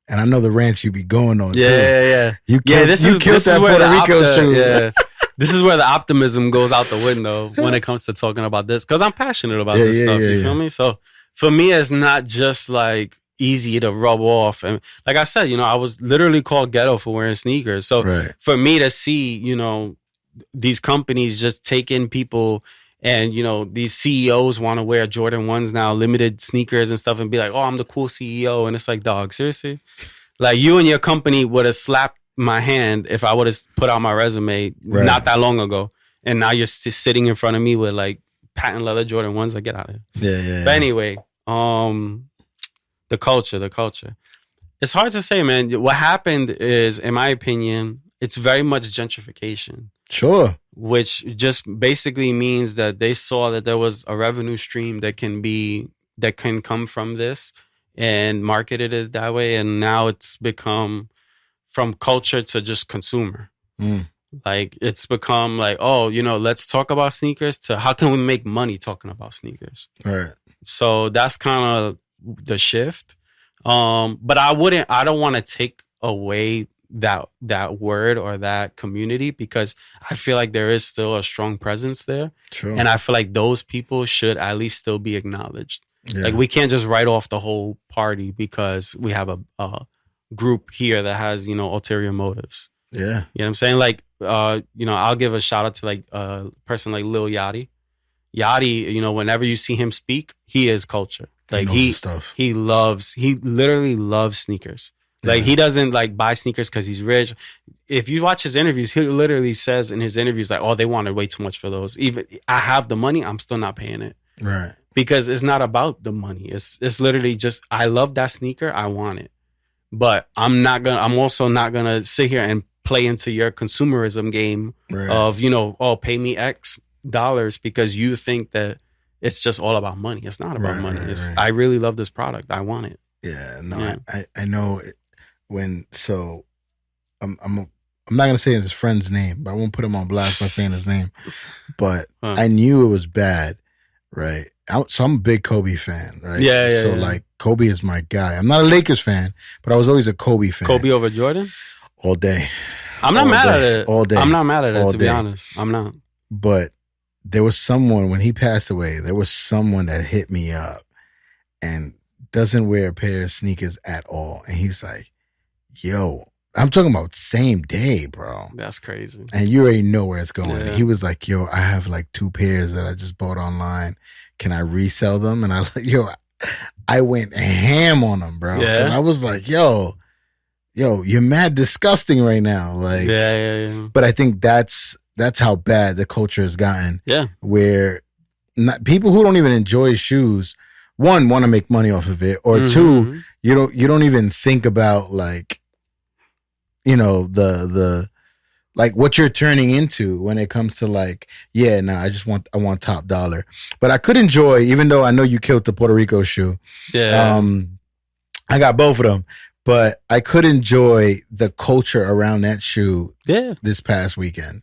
I know the rants you be going on too. Yeah. You killed that Puerto Rico show. Yeah. This is where the optimism goes out the window when it comes to talking about this, because I'm passionate about this stuff. You feel me? So for me, it's not just like easy to rub off. And like I said, I was literally called ghetto for wearing sneakers. So for me to see, these companies just taking people and, these CEOs want to wear Jordan 1s now, limited sneakers and stuff, and be like, oh, I'm the cool CEO. And it's like, dog, seriously? Like, you and your company would have slapped my hand if I would have put out my resume not that long ago. And now you're just sitting in front of me with like patent leather Jordan 1s. Like, get out of here. Yeah. But anyway, the culture. It's hard to say, man. What happened is, in my opinion, it's very much gentrification. Sure. Which just basically means that they saw that there was a revenue stream that can come from this and marketed it that way. And now it's become from culture to just consumer. Like it's become like, oh, let's talk about sneakers to how can we make money talking about sneakers? Right. So that's kind of the shift. But I don't want to take away that word or that community, because I feel like there is still a strong presence there. True. And I feel like those people should at least still be acknowledged. Yeah. Like we can't just write off the whole party because we have a group here that has, ulterior motives. Yeah. You know what I'm saying? Like, I'll give a shout out to like a person like Lil Yachty. Yachty, whenever you see him speak, he is culture. Like he literally loves sneakers. Like he doesn't like buy sneakers because he's rich. If you watch his interviews, he literally says in his interviews like, "Oh, they wanted way too much for those. Even I have the money, I'm still not paying it." Right. Because it's not about the money. It's literally just I love that sneaker, I want it, but I'm also not gonna sit here and play into your consumerism game of pay me X dollars because you think that it's just all about money. It's not about money. I really love this product. I want it. Yeah. No, I know. I'm not gonna say his friend's name, but I won't put him on blast by saying his name. But I knew it was bad, right? So I'm a big Kobe fan, right? Yeah. So like Kobe is my guy. I'm not a Lakers fan, but I was always a Kobe fan. Kobe over Jordan? All day. I'm not mad at it. All day. I'm not mad at it, to be day. honest. I'm not. But there was someone, when he passed away, there was someone that hit me up and doesn't wear a pair of sneakers at all. And he's like, yo, I'm talking about same day, bro. That's crazy. And you already know where it's going. Yeah. He was like, yo, I have like 2 pairs that I just bought online. Can I resell them? And I went ham on them, bro. Yeah. I was like, yo, you're mad disgusting right now. Like, yeah. But I think that's how bad the culture has gotten. Yeah. Where people who don't even enjoy shoes, one, want to make money off of it, or two, you don't even think about like, the like what you're turning into when it comes to like, I want top dollar. But I could enjoy, even though I know you killed the Puerto Rico shoe. Yeah. I got both of them, but I could enjoy the culture around that shoe this past weekend.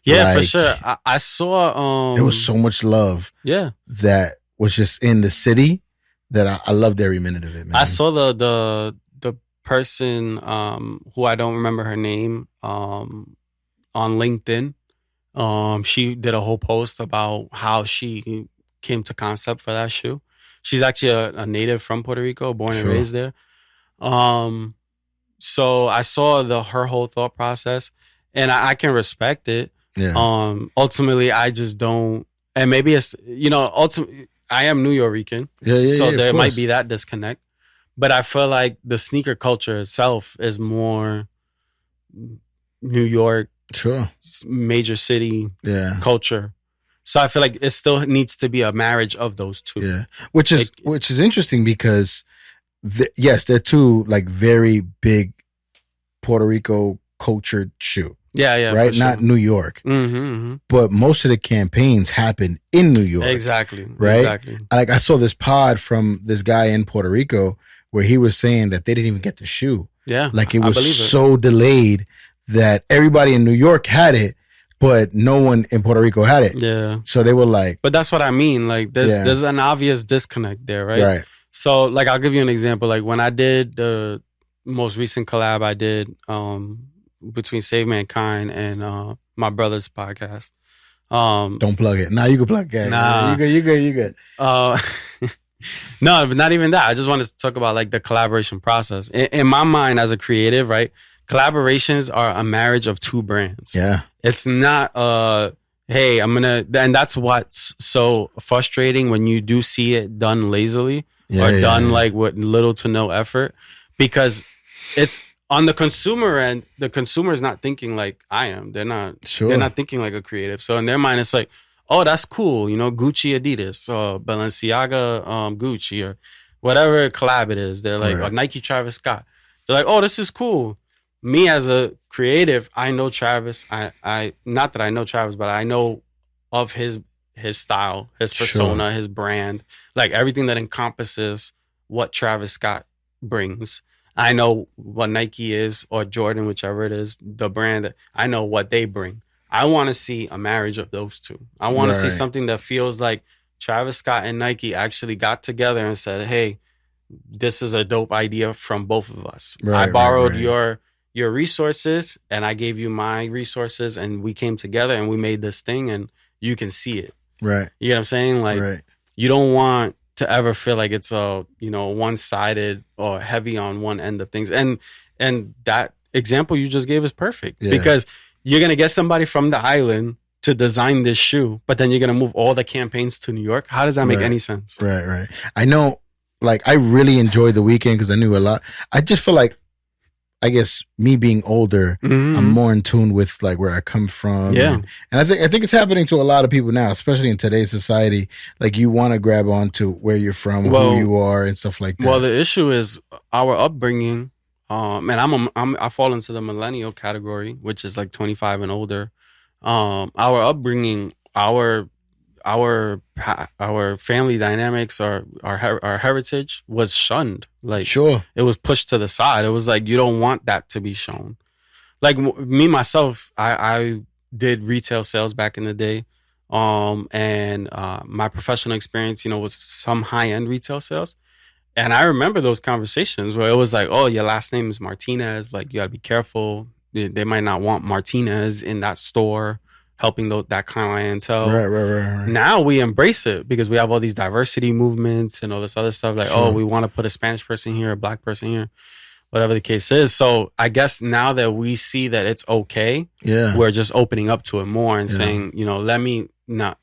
Yeah, for sure. I saw there was so much love. Yeah. That was just in the city that I loved every minute of it, man. I saw the person who I don't remember her name on LinkedIn. She did a whole post about how she came to concept for that shoe. She's actually a native from Puerto Rico, born and raised there. So I saw her whole thought process, and I can respect it. Yeah. Ultimately, I just don't, and maybe it's ultimately I am New Yorican, so there might be that disconnect. But I feel like the sneaker culture itself is more New York, major city culture. So I feel like it still needs to be a marriage of those two. Yeah, which is interesting because yes, they're two like very big Puerto Rico cultured shoe. Yeah, right? for sure. Not New York. But most of the campaigns happen in New York. Exactly. Right? Exactly. Like I saw this pod from this guy in Puerto Rico where he was saying that they didn't even get the shoe. Yeah. Like it I was believe so delayed that everybody in New York had it, but no one in Puerto Rico had it. Yeah. So they were like, But that's what I mean. Like there's an obvious disconnect there, right? Right. So like I'll give you an example. Like when I did the most recent collab I did between Save Mankind and my brother's podcast. Don't plug it. Nah, you can plug it. Nah. You good. No, but not even that. I just wanted to talk about like the collaboration process. In my mind as a creative, right? Collaborations are a marriage of two brands. Yeah. It's not hey, and that's what's so frustrating when you do see it done lazily done like with little to no effort, because it's on the consumer end. The consumer is not thinking like I am. They're not thinking like a creative. So in their mind, it's like, oh, that's cool. You know, Gucci, Adidas, or Balenciaga, Gucci, or whatever collab it is. They're like, or Nike, Travis Scott. They're like, oh, this is cool. Me as a creative, I know Travis. I not that I know Travis, but I know of his style, his persona, his brand, like everything that encompasses what Travis Scott brings. I know what Nike is, or Jordan, whichever it is, the brand. I know what they bring. I want to see a marriage of those two. I want to see something that feels like Travis Scott and Nike actually got together and said, hey, this is a dope idea from both of us. I borrowed your resources and I gave you my resources, and we came together and we made this thing, and you can see it. Right. You know what I'm saying? Like you don't want to ever feel like it's a, one-sided or heavy on one end of things. And that example you just gave is perfect because you're going to get somebody from the island to design this shoe, but then you're going to move all the campaigns to New York. How does that make any sense? Right. I know, like, I really enjoyed the weekend because I knew a lot. I just feel like, I guess me being older, I'm more in tune with like where I come from. Yeah. And I think it's happening to a lot of people now, especially in today's society. Like you want to grab on to where you're from, who you are, and stuff like that. Well, the issue is our upbringing. And I fall into the millennial category, which is like 25 and older. Our upbringing, our family dynamics, our heritage was shunned. Like it was pushed to the side. It was like you don't want that to be shown. Like me myself, I did retail sales back in the day, and my professional experience, was some high end retail sales. And I remember those conversations where it was like, oh, your last name is Martinez. Like you got to be careful. They might not want Martinez in that store, helping that clientele. Right. Now we embrace it because we have all these diversity movements and all this other stuff. Like, oh, we want to put a Spanish person here, a Black person here, whatever the case is. So I guess now that we see that it's okay, we're just opening up to it more and saying,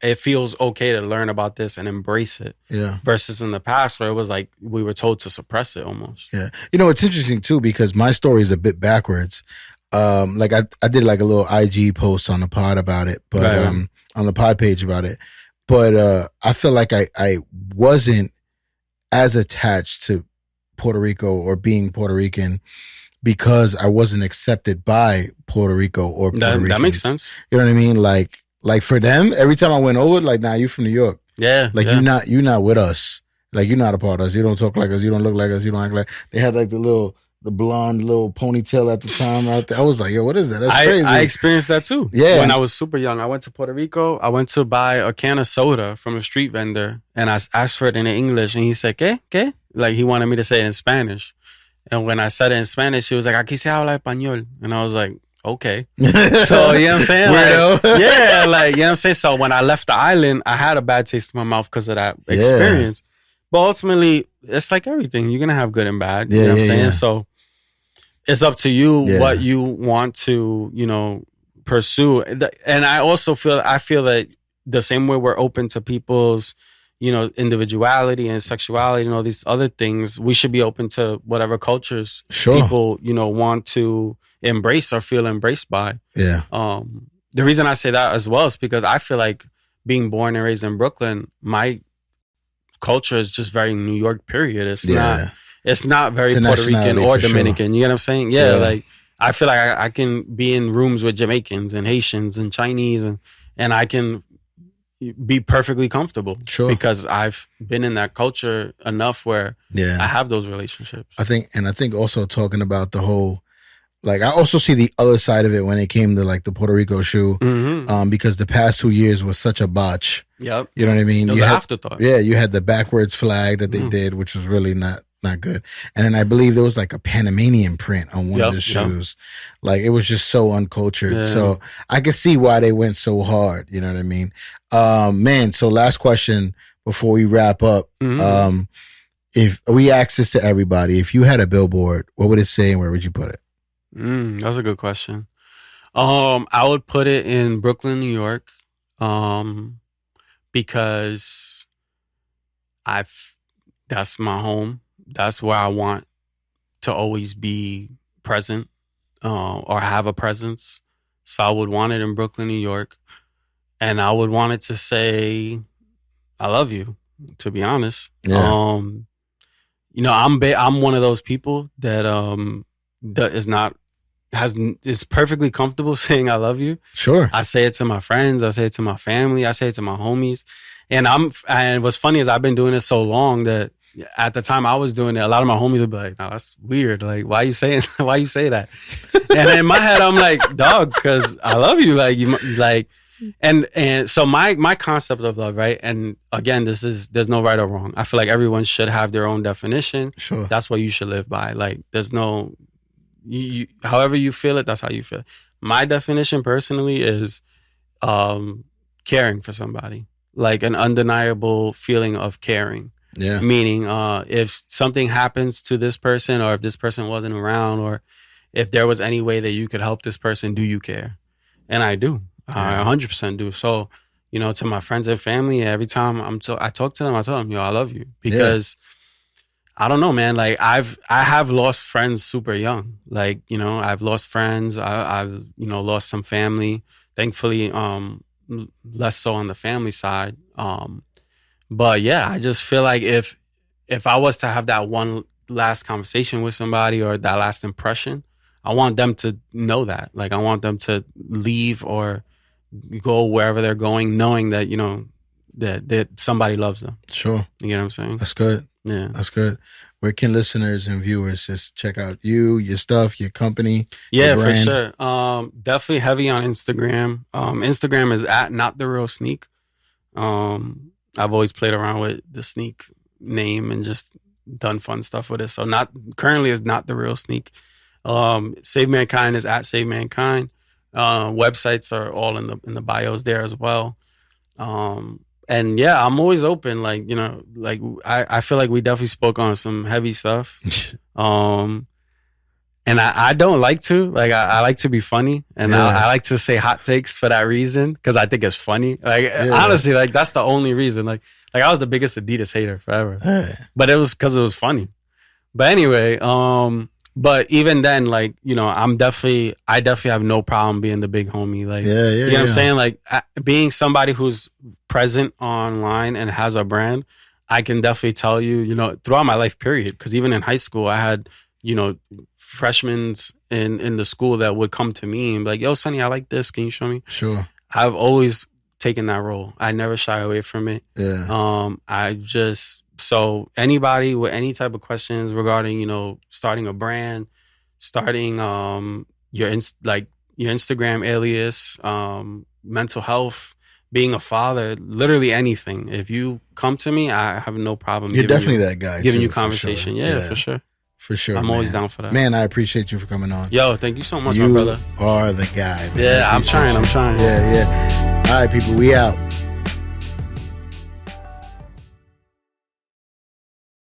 it feels okay to learn about this and embrace it. Yeah. Versus in the past where it was like we were told to suppress it almost. Yeah. It's interesting too because my story is a bit backwards. Like I did like a little IG post on the pod about it, but on the pod page about it. But I feel like I wasn't as attached to Puerto Rico or being Puerto Rican because I wasn't accepted by Puerto Rico or Puerto Ricans. That makes sense. You know what I mean? Like for them, every time I went over, like, nah, you from New York. Yeah. Like you're not with us. Like you're not a part of us. You don't talk like us. You don't look like us. You don't act like. They had like the blonde little ponytail at the time out there. I was like, yo, what is that? That's crazy. I experienced that too. Yeah. When I was super young, I went to Puerto Rico. I went to buy a can of soda from a street vendor, and I asked for it in English, and he said, ¿Qué? ¿Qué? Like he wanted me to say it in Spanish. And when I said it in Spanish, he was like, aquí se habla español. And I was like, okay. So, you know what I'm saying? Weirdo. Like, yeah, like, you know what I'm saying? So when I left the island, I had a bad taste in my mouth because of that experience. But ultimately, it's like everything. You're going to have good and bad. You know what I'm saying? So it's up to you what you want to, pursue. And I also feel that the same way we're open to people's, individuality and sexuality and all these other things, we should be open to whatever cultures people, want to embrace or feel embraced by. Yeah. The reason I say that as well is because I feel like being born and raised in Brooklyn, my culture is just very New York, period. It's not very Puerto Rican or Dominican. You know what I'm saying? Yeah. Like I feel like I can be in rooms with Jamaicans and Haitians and Chinese, and I can be perfectly comfortable. Sure. Because I've been in that culture enough where Yeah. I have those relationships. I think also talking about the whole, like, I also see the other side of it when it came to like the Puerto Rico shoe, because the past 2 years was such a botch. Yep. You know what I mean? It was you an had, afterthought. Yeah, you had the backwards flag that they did, which was really not good. And then I believe there was like a Panamanian print on one of the shoes. Like, it was just so uncultured. Yeah. So I can see why they went so hard. You know what I mean? Man, so last question before we wrap up. If we ask this to everybody, if you had a billboard, what would it say and where would you put it? That's a good question. I would put it in Brooklyn, New York, because that's my home. That's where I want to always be present, or have a presence. So I would want it in Brooklyn, New York, and I would want it to say, "I love you." To be honest, Yeah. I'm one of those people that that is perfectly comfortable saying I love you. Sure. I say it to my friends, I say it to my family, I say it to my homies. And what's funny is I've been doing it so long that at the time I was doing it, a lot of my homies would be like, "No, that's weird. Like, why you say that?" And in my head, I'm like, "Dog, because I love you." Like, you like, and so my concept of love, right? And again, there's no right or wrong. I feel like everyone should have their own definition. Sure. That's what you should live by. Like, there's no, you however you feel it, that's how you feel it. My definition personally is caring for somebody, like an undeniable feeling of caring. Yeah. Meaning, if something happens to this person, or if this person wasn't around, or if there was any way that you could help this person, do you care? And I do. I 100% do. So, to my friends and family, every time I talk to them, I tell them, "Yo, I love you," because I don't know, man. Like, I have lost friends super young. Like, I've lost friends. I've lost some family. Thankfully, less so on the family side. But yeah, I just feel like if I was to have that one last conversation with somebody, or that last impression, I want them to know that. Like, I want them to leave or go wherever they're going, knowing that, that somebody loves them. Sure. You know what I'm saying? That's good. Yeah. That's good. Where can listeners and viewers just check out you, your stuff, your company? Yeah, your brand? for sure. Definitely heavy on Instagram. Instagram is at Not The Real Sneak. I've always played around with the Sneak name and just done fun stuff with it. So currently is Not The Real Sneak. Save Mankind is at Save Mankind. Websites are all in the bios there as well. And yeah, I'm always open. Like, I feel like we definitely spoke on some heavy stuff. And I don't like to. Like, I like to be funny. And I like to say hot takes for that reason, because I think it's funny. Like, honestly, like, that's the only reason. Like I was the biggest Adidas hater forever. But it was because it was funny. But anyway, but even then, like, I definitely have no problem being the big homie. Like, you know what I'm saying? Like, being somebody who's present online and has a brand, I can definitely tell you, throughout my life period. Because even in high school, I had, freshmen in the school that would come to me and be like, "Yo, Sonny, I like this. Can you show me?" Sure. I've always taken that role. I never shy away from it. Yeah. So anybody with any type of questions regarding, starting a brand, starting your Instagram alias, mental health, being a father, literally anything. If you come to me, I have no problem. You're definitely that guy. Giving too, you conversation. For sure. Yeah, for sure. For sure. I'm always down for that. Man, I appreciate you for coming on. Yo, thank you so much, my brother. You are the guy, man. Yeah, I'm trying. Yeah. All right, people, we out.